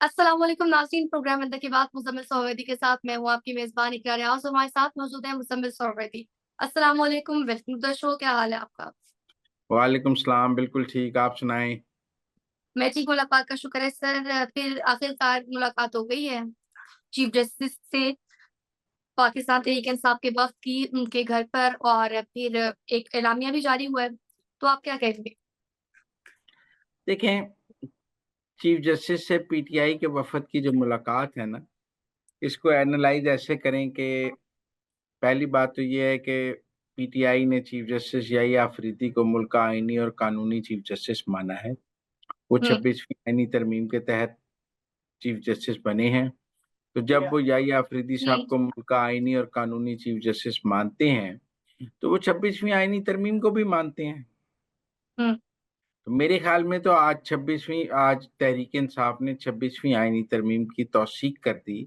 अस्सलाम वालेकुम नाज़रीन, प्रोग्राम अंदर की बात मुज़म्मिल सोहवैदी के साथ मैं हूँ आपकी मेज़बान इकरार आज़। हमारे साथ मौजूद है मुज़म्मिल सोहवैदी। अस्सलाम वालेकुम, वेलकम टू द शो। क्या हाल है आपका? वालेकुम सलाम, बिल्कुल ठीक, आप सुनाएँ? मैं ठीक हूँ, अल्लाह पाक का शुक्र है सर। फिर आखिरकार मुलाकात हो गई है चीफ जस्टिस से पाकिस्तान तहरीक-ए-इंसाफ के वफ़द की उनके घर पर, और फिर एक एलामिया भी जारी हुआ है। तो आप क्या कहेंगे? देखें, चीफ जस्टिस से पीटीआई के वफ़द की जो मुलाकात है ना, इसको एनालाइज़ ऐसे करें कि पहली बात तो ये है कि पीटीआई ने चीफ जस्टिस याहिया अफरीदी को मुल्क का आईनी और कानूनी चीफ जस्टिस माना है। वो हुँ, 26वीं आईनी तरमीम के तहत चीफ जस्टिस बने हैं। तो जब वो याहिया अफरीदी साहब जी, को मुल्क का आईनी और कानूनी चीफ जस्टिस मानते हैं, तो वो 26वीं आईनी तरमीम को भी मानते हैं। हुँ, तो मेरे ख़्याल में तो आज तहरीक-ए-इंसाफ ने 26वीं आईनी तरमीम की तौसीक कर दी,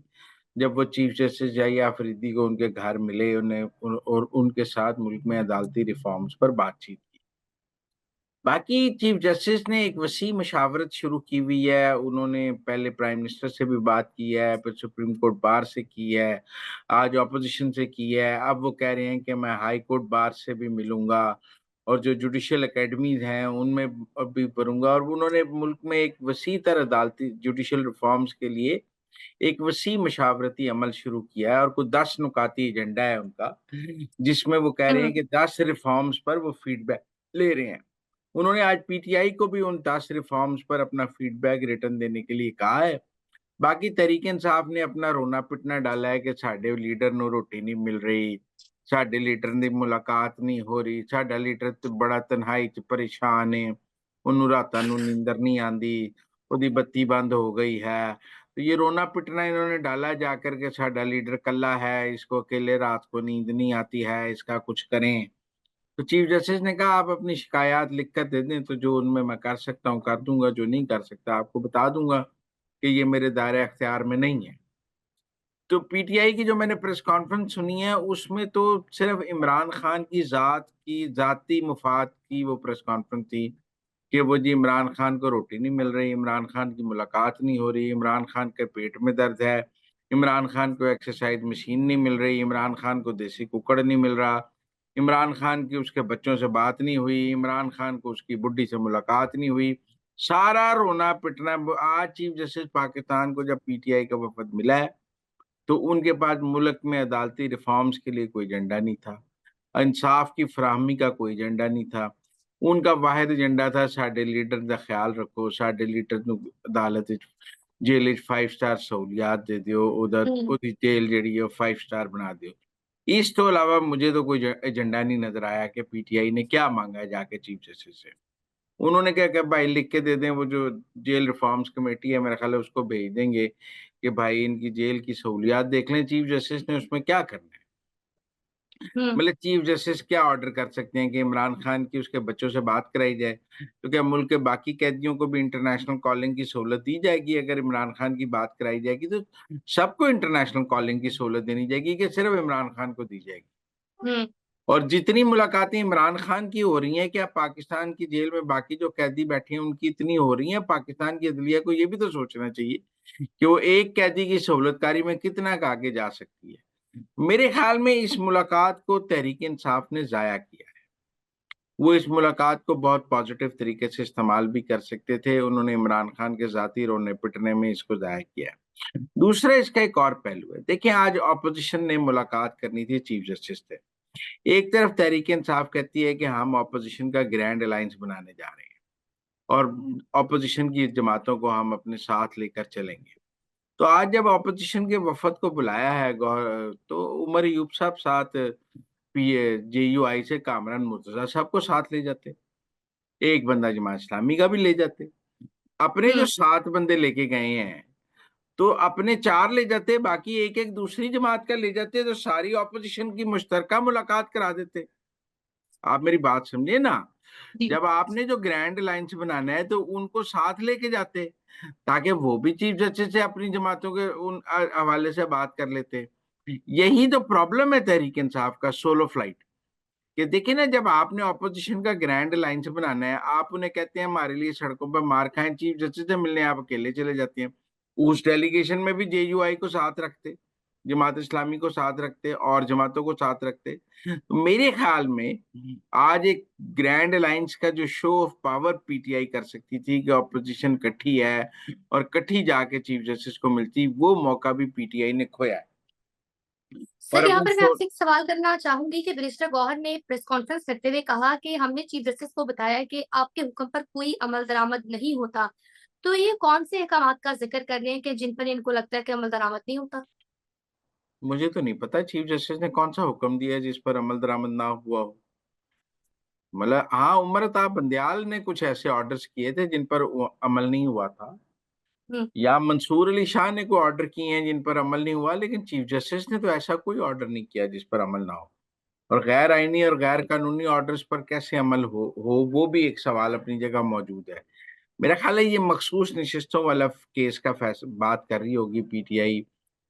जब वो चीफ जस्टिस याहिया अफरीदी को उनके घर मिले, उन्हें और उनके साथ मुल्क में अदालती रिफ़ॉर्म्स पर बातचीत की। बाकी चीफ जस्टिस ने एक वसी मशावरत शुरू की हुई है, उन्होंने पहले प्राइम मिनिस्टर से भी बात की है, फिर सुप्रीम कोर्ट बार से की है, आज ऑपोज़िशन से की है, अब वो कह रहे हैं कि मैं हाई कोर्ट बार से भी मिलूँगा और जो जुडिशियल अकेडमीज़ हैं, उनमें भी पढ़ूँगा और उन्होंने मुल्क में एक वसी तर अदालती जुडिशियल रिफ़ॉर्म्स के लिए एक वसी मशावरती अमल शुरू किया है और कुछ 10 नुकाती एजेंडा है उनका, जिसमें वो कह रहे हुँ, हैं कि 10 रिफ़ॉर्म्स पर वो फीडबैक ले रहे हैं। उन्होंने आज पीटीआई को भी उन 10 रिफ़ॉर्म्स पर अपना फीडबैक रिटर्न देने के लिए कहा है। बाकी तहरीक-ए-इंसाफ ने अपना रोना-पिटना डाला है कि साडे लीडर ਨੂੰ ਰੋਟੀ नहीं मिल रही, साडे लीडर ਦੀ ਮੁਲਾਕਾਤ नहीं हो रही, साडा लीडर ਤੇ बड़ा तन्हाई 'ਚ परेशान है, ਉਹਨੂੰ ਰਾਤਾਂ ਨੂੰ नींदर नहीं आंदी, ਉਹਦੀ ਬੱਤੀ बंद हो गई है। तो ये रोना-पिटना इन्होंने डाला जाकर के साडा लीडर कल्ला है, इसको अकेले रात को नींद नहीं आती है, इसका कुछ करें। तो चीफ जस्टिस ने कहा आप अपनी शिकायत लिखकर दे दें, तो जो उनमें मैं कर सकता हूँ कर दूँगा, जो नहीं कर सकता आपको बता दूँगा कि ये मेरे दायरे-इख्तियार में नहीं है। तो पीटीआई की जो मैंने प्रेस कॉन्फ्रेंस सुनी है, उसमें तो सिर्फ़ इमरान खान की ज़ाती मफ़ाद की वो प्रेस कॉन्फ्रेंस थी कि वो जी इमरान खान को रोटी नहीं मिल रही, इमरान खान की मुलाकात नहीं हो रही, इमरान खान के पेट में दर्द है, इमरान खान को एक्सरसाइज़ मशीन नहीं मिल रही, इमरान खान को देसी कुक्कड़ नहीं मिल रहा, इमरान खान की उसके बच्चों से बात नहीं हुई, इमरान खान को उसकी बुड्ढी से मुलाकात नहीं हुई। सारा रोना-पिटना ब आज चीफ जस्टिस पाकिस्तान को जब पीटीआई का वफ़द मिला है, तो उनके पास मुल्क में अदालती रिफ़ॉर्म्स के लिए कोई एजेंडा नहीं था। इंसाफ की फराहमी का कोई एजेंडा नहीं था। उनका वाहिद एजेंडा था साडे लीडर दा ख्याल रखो, साडे लीडर ਨੂੰ ਅਦਾਲਤ ਵਿੱਚ ਜੇਲ੍ਹ ਵਿੱਚ 5 ਸਟਾਰ सहूलियात दे ਦਿਓ, हुँ, ਉਹਦੀ ਜੇਲ੍ਹ ਜਿਹੜੀ ਹੈ 5 स्टार बना ਦਿਓ। इस तो अलावा मुझे तो कोई एजेंडा नहीं नज़र आया कि पीटीआई ने क्या माँगा है जाके चीफ जस्टिस से। उन्होंने क्या कहा भाई लिख के दे दें वो जो जेल रिफॉर्म्स कमेटी है मेरा ख़्याल है उसको भेज देंगे कि भाई इनकी जेल की सहूलियात देख लें चीफ जस्टिस ने उसमें क्या करना है। हुँ, मतलब चीफ जस्टिस क्या ऑर्डर कर सकते हैं कि इमरान खान की उसके बच्चों से बात कराई जाए, तो क्या मुल्क के बाकी कैदियों को भी इंटरनेशनल कॉलिंग की सहूलत दी जाएगी अगर इमरान खान की बात कराई जाएगी तो सबको इंटरनेशनल कॉलिंग की सहूलत देनी जाएगी कि सिर्फ़ इमरान खान को दी जाएगी? हुँ, और जितनी मुलाकातें इमरान खान की हो रही हैं, क्या पाकिस्तान की जेल में बाकी जो कैदी बैठे हैं, उनकी इतनी हो रही हैं? पाकिस्तान की अदलिया को ये भी तो सोचना चाहिए कि वो एक कैदी की सहूलतकारी में कितना क आगे जा सकती है। मेरे ख़्याल में इस मुलाकात को तहरीक-ए-इंसाफ ने ज़ाया किया है। वो इस मुलाकात को बहुत पॉज़िटिव तरीके से इस्तेमाल भी कर सकते थे। उन्होंने इमरान खान के ज़ाती रोने-पिटने में इसको ज़ाया किया है। दूसरा इसका एक और पहलू है। देखिए, आज ऑपोज़िशन ने मुलाकात करनी थी चीफ़ जस्टिस से। एक तरफ तहरीक-ए-इंसाफ कहती है कि हम ऑपोज़िशन का ग्रैंड अलायंस बनाने जा रहे हैं और ऑपोज़िशन की जमातों को हम अपने साथ लेकर चलेंगे। तो आज जब ऑपोज़िशन के वफ़द को बुलाया है तो उमर अयूब साहब साथ पीए जेयूआई से कामरान मुर्तज़ा साहब को साथ ले जाते। एक बंदा जमात इस्लामी का भी ले जाते। अपने जो हुँ, 7 बंदे लेके गए हैं, तो अपने 4 ले जाते, बाकी 1-1 दूसरी जमात का ले जाते, तो सारी ऑपोज़िशन की मुश्तरका मुलाकात करा देते। आप मेरी बात समझे ना? जी, जब आपने जो ग्रैंड अलायंस बनाना है तो उनको साथ लेके जाते, ताकि वो भी चीफ जस्टिस से अपनी जमातों के हवाले से बात कर लेते। यही तो प्रॉब्लम है तहरीक इंसाफ का सोलो फ्लाइट, कि देखिए ना जब आपने ऑपोज़िशन का ग्रैंड अलायंस बनाना है, आप उन्हें कहते हैं हमारे लिए सड़कों पर मार खाएँ, चीफ जस्टिस से मिलने आप अकेले चले जाते हैं। उस डेलीगेशन में भी जेयूआई को साथ रखते, जमात इस्लामी को साथ रखते और जमातों को साथ रखते। तो मेरे ख्याल में आज एक ग्रैंड अलायंस का जो शो ऑफ पावर पीटीआई कर सकती थी कि ऑपोजिशन इकट्ठी है और इकट्ठी जाके चीफ जस्टिस को मिलती, वो मौका भी पीटीआई ने खोया है। और सर, अब यहाँ पर मैं उसको आपसे एक सवाल करना चाहूंगी कि बैरिस्टर गौहर ने प्रेस कॉन्फ्रेंस करते हुए कहा कि हमने चीफ जस्टिस को बताया कि आपके हुक्म पर कोई अमल दरामद नहीं होता। तो ये कौन से अहकाम का जिक्र कर रहे हैं कि जिन पर इनको लगता है कि अमल दरामद नहीं होता? मुझे तो नहीं पता चीफ जस्टिस ने कौन सा हुक्म दिया है जिस पर अमल दरामद ना हुआ हो। मतलब हाँ, उमरता बंदयाल ने कुछ ऐसे ऑर्डर्स किए थे जिन पर अमल नहीं हुआ था, हम्म। या मंसूर अली शाह ने कोई ऑर्डर किए हैं जिन पर अमल नहीं हुआ, लेकिन चीफ जस्टिस ने तो ऐसा कोई ऑर्डर नहीं किया जिस पर अमल ना हो। और गैर आईनी और गैर कानूनी ऑर्डर्स पर कैसे अमल हो वो भी एक सवाल अपनी जगह मौजूद है। मेरा ख्याल है ये मखसूस नशिस्तों वाला केस का फैसला बात कर रही होगी पीटीआई,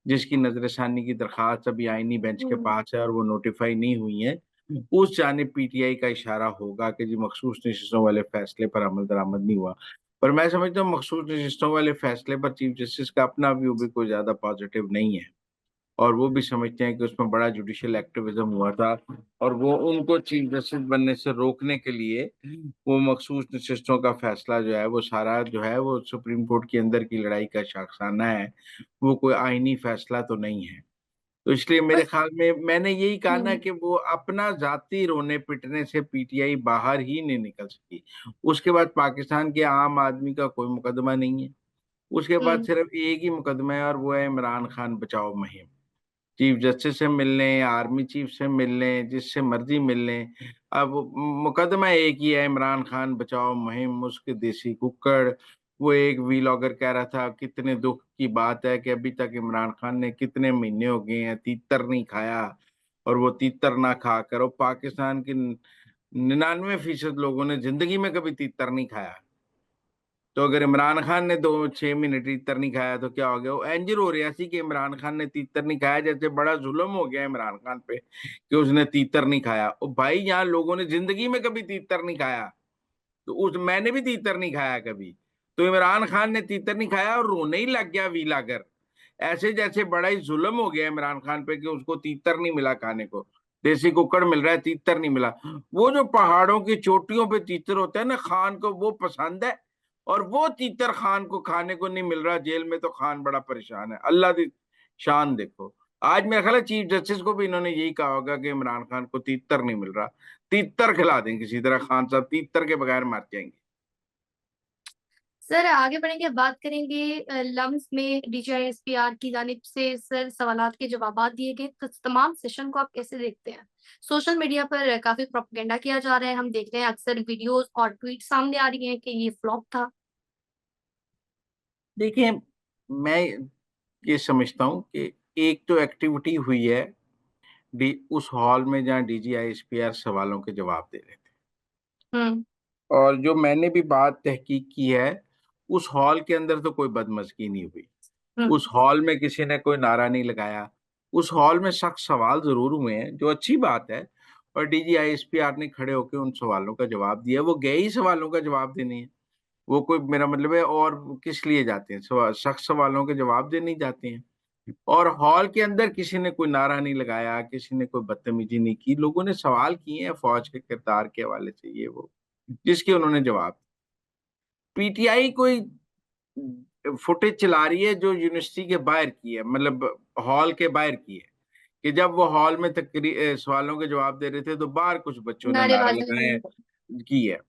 जिसकी नजरसानी की दरखास्त अभी आईनी बेंच के हम्म। पास है और वो नोटिफाई नहीं हुई है। उस जानिब पीटीआई का इशारा होगा कि जी मखसूस नशिस्तों वाले फैसले पर अमल दरामद नहीं हुआ। पर मैं समझता हूँ मखसूस नशिस्तों वाले फैसले पर चीफ जस्टिस का अपना व्यू भी कोई ज्यादा पॉजिटिव नहीं है, और वो भी समझते हैं कि उसमें बड़ा जुडिशियल एक्टिविज्म हुआ था, और वो उनको चीफ जस्टिस बनने से रोकने के लिए वो मखसूस नशिस्तों का फैसला जो है वो सारा जो है वो सुप्रीम कोर्ट के अंदर की लड़ाई का शाखसाना है, वो कोई आईनी फैसला तो नहीं है। तो इसलिए मेरे बस। ख्याल में मैंने यही कहा ना हम्म। कि वो अपना जाति रोने पिटने से पीटीआई बाहर ही नहीं निकल सकी। उसके बाद पाकिस्तान के आम आदमी का कोई मुकदमा नहीं है, उसके बाद हम्म। सिर्फ एक ही मुकदमा है और वो है इमरान खान बचाओ मुहिम। चीफ जस्टिस से मिल लें, आर्मी चीफ से मिल लें, जिससे मर्जी मिल लें, अब मुकदमा एक ही है, इमरान खान बचाओ मुहिम, उसके देसी कुक्कड़। वो एक वीलॉगर कह रहा था कितने दुख की बात है कि अभी तक इमरान खान ने कितने महीने हो गए हैं तीतर नहीं खाया, और वो तीतर ना खाकर, और पाकिस्तान के 99% लोगों ने जिंदगी में कभी तीतर नहीं खाया। तो अगर इमरान खान ने 2 6 महीने तीतर नहीं खाया तो क्या हो गया? वो एंजर हो रहा सी कि इमरान खान ने तीतर नहीं खाया, जैसे बड़ा जुल्म हो गया इमरान खान पे कि उसने तीतर नहीं खाया। ओ भाई, यहाँ लोगों ने जिंदगी में कभी तीतर नहीं खाया, तो उस मैंने भी तीतर नहीं खाया कभी, तो इमरान खान ने तीतर नहीं खाया और रोने ही लग गया वीलागर, ऐसे जैसे बड़ा ही जुल्म हो गया इमरान खान पे कि उसको तीतर नहीं मिला खाने को, देसी कुकड़ मिल रहा है, तीतर नहीं मिला। वो जो पहाड़ों की चोटियों पे तीतर होता है ना, खान को वो पसंद है, और वो तीतर खान को खाने को नहीं मिल रहा जेल में, तो खान बड़ा परेशान है। अल्लाह दी शान देखो। आज मेरा ख्याल है चीफ जस्टिस को भी इन्होंने यही कहा होगा कि इमरान खान को तीतर नहीं मिल रहा, तीतर खिला दें किसी तरह, खान साहब तीतर के बगैर मर जाएंगे। सर, आगे बढ़ेंगे, बात करेंगे लम्स में डीजीआईएसपीआर की जानिब से सर सवालात के जवाब दिए गए, तो तमाम सेशन को आप कैसे देखते हैं? सोशल मीडिया पर काफी प्रोपेगेंडा किया जा रहा है, हम देख रहे हैं अक्सर वीडियोस और ट्वीट सामने आ रही हैं कि ये फ्लॉप था। देखिए, मैं ये समझता हूँ कि एक तो एक्टिविटी हुई है उस हॉल में जहाँ डीजीआईएसपीआर सवालों के जवाब दे रहे थे, हम्म। और जो मैंने भी बात तहकीक की है, उस हॉल के अंदर तो कोई बदमज़गी नहीं हुई, हम्म। उस हॉल में किसी ने कोई नारा नहीं लगाया। उस हॉल में सख्त सवाल जरूर हुए हैं, जो अच्छी बात है, और डीजीआईएसपीआर ने खड़े होकर उन सवालों का जवाब दिया। वो गए ही सवालों का जवाब देने हैं, वो कोई, मेरा मतलब है, और किस लिए जाते हैं? सख्त सवालों के जवाब देने ही जाते हैं। और हॉल के अंदर किसी ने कोई नारा नहीं लगाया, किसी ने कोई बदतमीजी नहीं की, लोगों ने सवाल किए हैं फौज के किरदार के हवाले से, ये वो, जिसके उन्होंने जवाब। पीटीआई कोई फुटेज चला रही है जो यूनिवर्सिटी के बाहर की है, मतलब हॉल के बाहर की है, कि जब वो हॉल में सवालों के जवाब दे रहे थे तो बाहर कुछ बच्चों ने नारा नारेबाजी लगाए हुई। की है।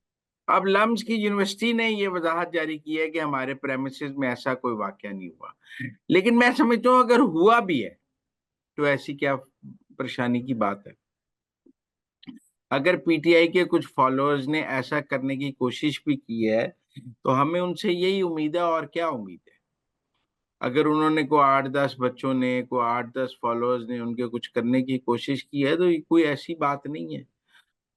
अब लम्स की यूनिवर्सिटी ने ये वजाहत जारी की है कि हमारे प्रेमिसेस में ऐसा कोई वाकया नहीं हुआ, लेकिन मैं समझता हूँ अगर हुआ भी है तो ऐसी क्या परेशानी की बात है? अगर पीटीआई के कुछ फॉलोअर्स ने ऐसा करने की कोशिश भी की है तो हमें उनसे यही उम्मीद है, और क्या उम्मीद है? अगर उन्होंने को 8 10 बच्चों ने, को 8 10 फॉलोअर्स ने उनके कुछ करने की कोशिश की है, तो ये कोई ऐसी बात नहीं है।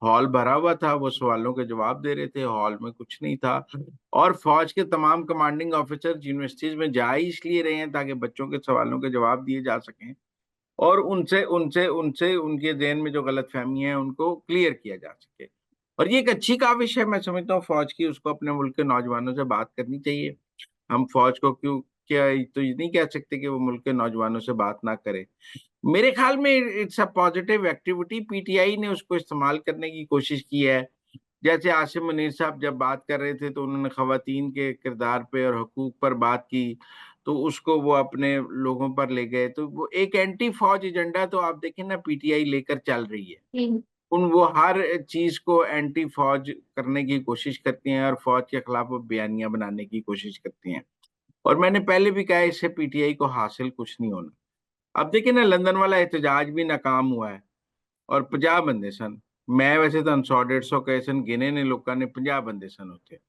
हॉल भरा हुआ था, वो सवालों के जवाब दे रहे थे, हॉल में कुछ नहीं था। और फौज के तमाम कमांडिंग ऑफिसर यूनिवर्सिटीज में जा ही इसलिए रहे हैं ताकि बच्चों के सवालों के जवाब दिए जा सकें, और उनसे उनसे उनसे उनके ज़हन में जो गलतफहमी है उनको क्लियर किया जा सके। और ये एक अच्छी काविश है, मैं समझता हूँ फौज की, उसको अपने मुल्क के नौजवानों से बात करनी चाहिए। हम फौज को क्यों क्या तो ये नहीं कह सकते कि वो मुल्क के नौजवानों से बात ना करे। मेरे ख्याल में it's a positive activity, PTI ने उसको इस्तेमाल करने की कोशिश की है। जैसे आसिम मुनीर साहब जब बात कर रहे थे तो उन्होंने खवातीन के किरदार पे और हकूक पर बात की, तो उसको वो अपने लोगों पर ले गए। तो वो एक एंटी फौज एजेंडा तो आप देखें ना पीटीआई लेकर चल रही है। हुँ, वो हर चीज को एंटी फौज करने की कोशिश करती हैं और फौज के खिलाफ वो बयानियां बनाने की कोशिश करती हैं। और मैंने पहले भी कहा इससे पीटीआई को हासिल कुछ नहीं होना। अब देखिए ना लंदन वाला एहतजाज भी नाकाम हुआ है और 50 बंदे सन। मैं वैसे तो 100-150 कहे सन गिने ने लोगों ने, 50 बंदे सन होते।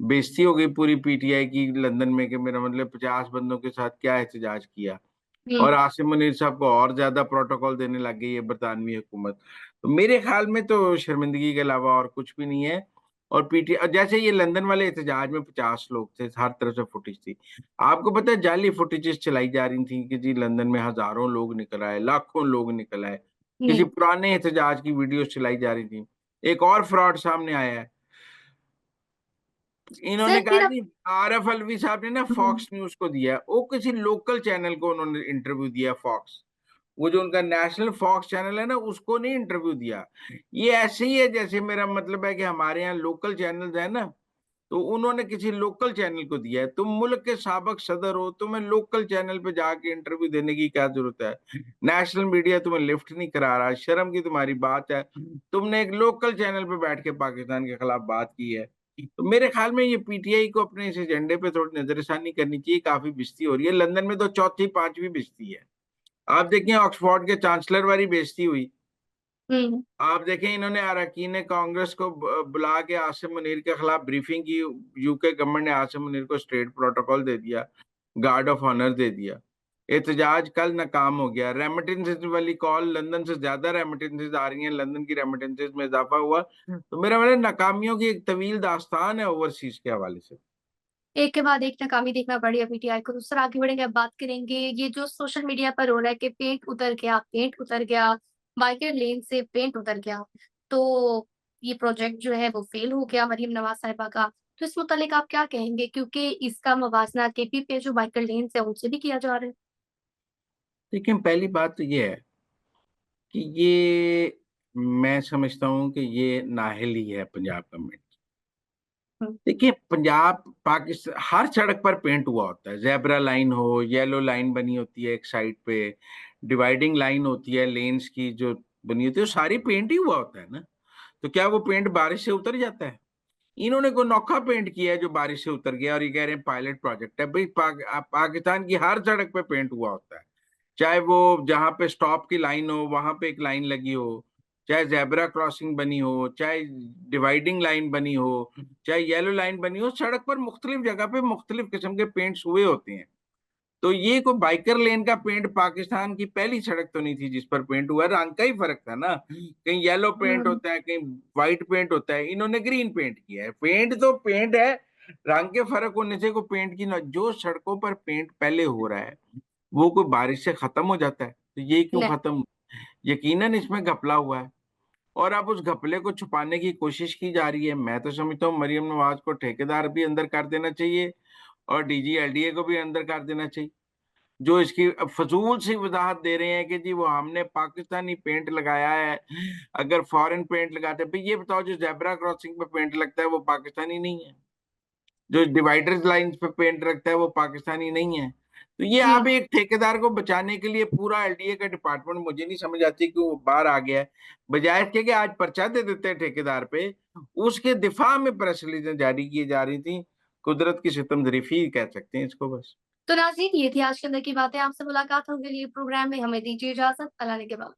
बेइज्जती हो गई पूरी पीटीआई की लंदन में कि मेरा मतलब 50 बंदों के साथ क्या एहतजाज किया। हुँ। और आसिम मुनीर साहब को और ज्यादा प्रोटोकॉल देने लग गई है बरतानवी हुकूमत। तो मेरे ख्याल में तो शर्मिंदगी के अलावा और कुछ भी नहीं है। और जैसे ये लंदन वाले एहतजाज में 50 लोग थे, हर तरफ से फुटेज थी। आपको पता है जाली फुटेजेस चलाई जा रही थी कि जी लंदन में हजारों लोग निकल आए, लाखों लोग निकल आए। किसी हुँ। पुराने एहतजाज की वीडियोस चलाई जा रही थी। एक और फ्रॉड सामने आया है। इन्होंने सर कहा फिर आप जी आरएफ अलवी साहब ने ना हुँ, फॉक्स न्यूज को दिया, वो किसी लोकल चैनल को उन्होंने इंटरव्यू दिया। फॉक्स, वो जो उनका नेशनल फॉक्स चैनल है ना, उसको नहीं इंटरव्यू दिया। ये ऐसे ही है जैसे मेरा मतलब है कि हमारे यहाँ लोकल चैनल्स है ना, तो उन्होंने किसी लोकल चैनल को दिया है। तुम मुल्क के साबिक सदर हो, तुम्हें लोकल चैनल पे जाके इंटरव्यू देने की क्या जरूरत है? नेशनल मीडिया तुम्हें लिफ्ट नहीं करा रहा, शर्म की तुम्हारी बात है। तुमने एक लोकल चैनल पे बैठ के पाकिस्तान के खिलाफ बात की है। तो मेरे ख्याल में ये पीटीआई को अपने इस एजेंडे पे थोड़ी नजरसानी करनी चाहिए। काफी बेइज्जती हो रही है लंदन में, तो चौथी पांचवी बेइज्जती है। आप देखें ऑक्सफोर्ड के चांसलर वाली बेइज्जती हुई। हुँ, आप देखें इन्होंने अरकान कांग्रेस को बुला के आसिम मुनीर के खिलाफ ब्रीफिंग की। यूके गवर्नमेंट ने आसिम मुनीर को स्टेट प्रोटोकॉल दे दिया, गार्ड ऑफ ऑनर दे दिया। एहतजाज कल नाकाम हो गया। रेमिटेंसेस वाली कॉल, लंदन से ज्यादा रेमिटेंसेस आ रही हैं, लंदन की रेमिटेंसेस में इजाफा हुआ। तो मेरा मतलब नाकामियों की एक तवील दास्तान है ओवरसीज के हवाले से। एक के बाद एक नाकामी देखना पड़ी है पीटीआई को। तो सर आगे बढ़ेंगे, अब बात करेंगे ये जो सोशल मीडिया पर हो रहा है कि पेंट उतर गया, बाइकर लेन से पेंट उतर गया। तो ये प्रोजेक्ट जो है वो फेल हो गया मरीम नवाज़ साहिबा का। तो इस मुतालिक आप क्या कहेंगे? क्योंकि इसका मवाज़ना केपी पे जो बाइकर लेन्स है उनसे भी किया जा रहा है। लेकिन पहली बात तो ये है कि ये मैं समझता हूँ कि ये नाअहली है पंजाब गवर्नमेंट। हुँ, देखिए पंजाब पाकिस्तान हर सड़क पर पेंट हुआ होता है। ज़ेब्रा लाइन हो, येलो लाइन बनी होती है एक साइड पे, डिवाइडिंग लाइन होती है लेन्स की जो बनी होती है, वो सारी पेंट ही हुआ होता है ना। तो क्या वो पेंट बारिश से उतर जाता है? इन्होंने कोई नोखा पेंट किया है जो बारिश से उतर गया और ये कह रहे हैं पायलट प्रोजेक्ट है। भाई पाकिस्तान की हर सड़क पे पेंट हुआ होता है। चाहे वो जहाँ पे स्टॉप की लाइन हो वहां पे एक लाइन लगी हो, चाहे जेब्रा क्रॉसिंग बनी हो, चाहे डिवाइडिंग लाइन बनी हो, चाहे येलो लाइन बनी हो, सड़क पर मुख्तलिफ जगह पे मुख्तलिफ किस्म के पेंट्स हुए होते हैं। तो ये कोई बाइकर लेन का पेंट पाकिस्तान की पहली सड़क तो नहीं थी जिस पर पेंट हुआ है। रंग का ही फर्क था ना, कहीं येलो पेंट हुँ, होता है, कहीं व्हाइट पेंट होता है, इन्होंने ग्रीन पेंट किया है। पेंट तो पेंट है, रंग के फर्क होने से कोई पेंट की ना, जो सड़कों पर पेंट पहले हो रहा है वो कोई बारिश से खत्म हो जाता है, तो ये क्यों नहीं। खत्म? यकीनन इसमें घपला हुआ है और अब उस घपले को छुपाने की कोशिश की जा रही है। मैं तो समझता हूँ मरियम नवाज को ठेकेदार भी अंदर कर देना चाहिए और डीजी एलडीए को भी अंदर कर देना चाहिए, जो इसकी फजूल सी वजाहत दे रहे हैं कि जी वो हमने पाकिस्तानी पेंट लगाया है। अगर फॉरेन पेंट लगाते, भाई ये बताओ जो जेब्रा क्रॉसिंग पे पेंट लगता है वो पाकिस्तानी नहीं है? जो डिवाइडर्स लाइंस पे पेंट रखता है वो पाकिस्तानी नहीं है? तो ये हुँ। आप एक ठेकेदार को बचाने के लिए पूरा एलडीए का डिपार्टमेंट, मुझे नहीं समझ आती कि वो बाहर आ गया है। बजाय इसके कि आज पर्चा दे देते हैं ठेकेदार पे, उसके दिफा में प्रेस रिलीजें जारी की जा रही थी। कुदरत की सितमजरीफी कह सकते हैं इसको बस। तो नाज़रीन ये थी आज के अंदर की बातें। आपसे मुलाकात होगी अगले प्रोग्राम में। हमें दीजिए इजाज़त। अल्लाह ने के बाद।